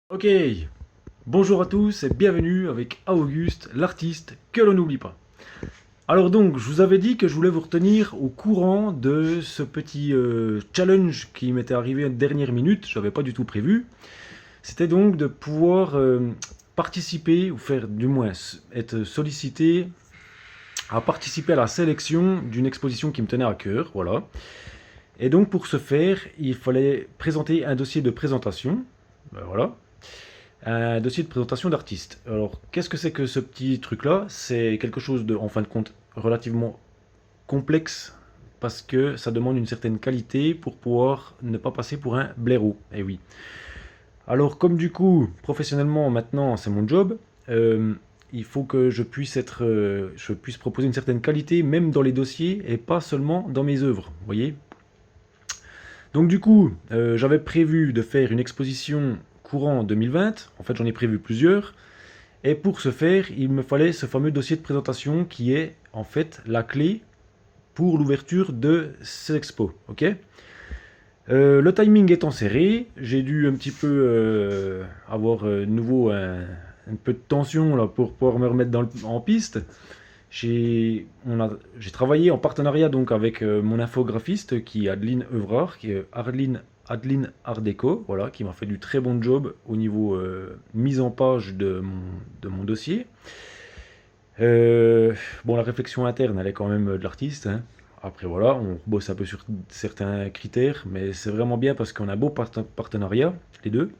Ok, bonjour à tous et bienvenue avec Auguste, l'artiste que l'on n'oublie pas. Alors donc, je vous avais dit que je voulais vous retenir au courant de ce petit challenge qui m'était arrivé à la dernière minute, je n'avais pas du tout prévu. C'était donc de pouvoir participer, ou faire du moins être sollicité à participer à la sélection d'une exposition qui me tenait à cœur, voilà. Et donc pour ce faire, il fallait présenter un dossier de présentation, ben voilà, un dossier de présentation d'artiste. Alors, qu'est-ce que c'est que ce petit truc-là? C'est quelque chose de, en fin de compte, relativement complexe parce que ça demande une certaine qualité pour pouvoir ne pas passer pour un blaireau. Eh oui. Alors, comme du coup, professionnellement, maintenant, c'est mon job, il faut que je puisse proposer une certaine qualité, même dans les dossiers et pas seulement dans mes œuvres. Vous voyez? Donc du coup, j'avais prévu de faire une exposition courant 2020. En fait, j'en ai prévu plusieurs. Et pour ce faire, il me fallait ce fameux dossier de présentation qui est en fait la clé pour l'ouverture de ces expos. Ok. Le timing étant serré, j'ai dû un petit peu avoir de nouveau un peu de tension là, pour pouvoir me remettre en piste. J'ai travaillé en partenariat donc avec mon infographiste qui est Adeline Evrard, qui est Adeline Art Déco, voilà, qui m'a fait du très bon job au niveau mise en page de mon dossier. Bon, la réflexion interne, elle est quand même de l'artiste, hein. Après, voilà, on bosse un peu sur certains critères, mais c'est vraiment bien parce qu'on a un beau partenariat, les deux.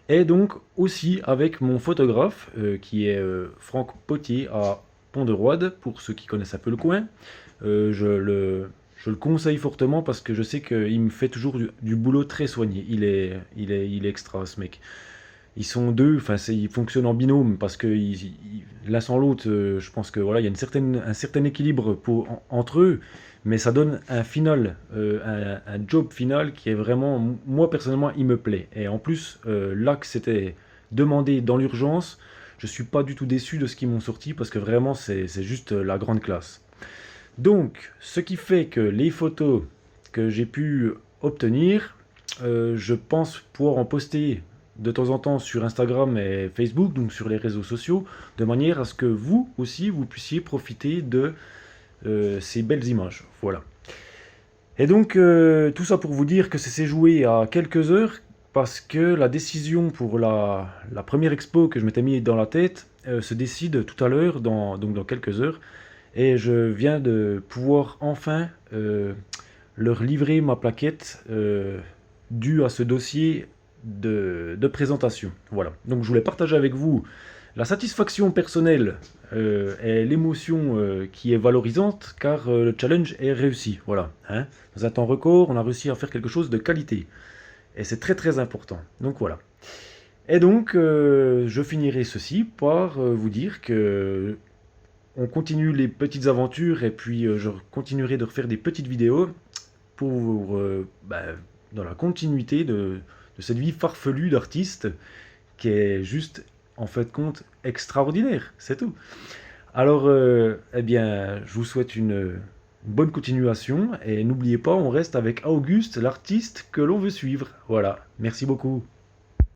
Et donc aussi avec mon photographe, qui est Franck Potier à Pont-de-Roide, pour ceux qui connaissent un peu le coin. Je le conseille fortement parce que je sais qu'il me fait toujours du boulot très soigné. Il est extra, ce mec. Ils sont deux, enfin ils fonctionnent en binôme parce que l'un sans l'autre, je pense que voilà, il y a un certain équilibre entre eux, mais ça donne un final, un job final qui est vraiment, moi personnellement, il me plaît. Et en plus, là que c'était demandé dans l'urgence, je suis pas du tout déçu de ce qu'ils m'ont sorti parce que vraiment c'est juste la grande classe. Donc, ce qui fait que les photos que j'ai pu obtenir, je pense pouvoir en poster de temps en temps sur Instagram et Facebook, donc sur les réseaux sociaux, de manière à ce que vous aussi, vous puissiez profiter de ces belles images. Voilà. Et donc, tout ça pour vous dire que ça s'est joué à quelques heures, parce que la décision pour la première expo que je m'étais mis dans la tête se décide tout à l'heure, donc dans quelques heures. Et je viens de pouvoir enfin leur livrer ma plaquette due à ce dossier de présentation. Voilà. Donc je voulais partager avec vous la satisfaction personnelle et l'émotion qui est valorisante car le challenge est réussi. Voilà. Hein. Dans un temps record, on a réussi à faire quelque chose de qualité. Et c'est très très important. Donc voilà. Et donc, je finirai ceci par vous dire que on continue les petites aventures et puis je continuerai de refaire des petites vidéos pour dans la continuité de cette vie farfelue d'artiste qui est juste en fait compte extraordinaire, c'est tout. Alors eh bien je vous souhaite une bonne continuation et n'oubliez pas on reste avec Auguste l'artiste que l'on veut suivre. Voilà, merci beaucoup.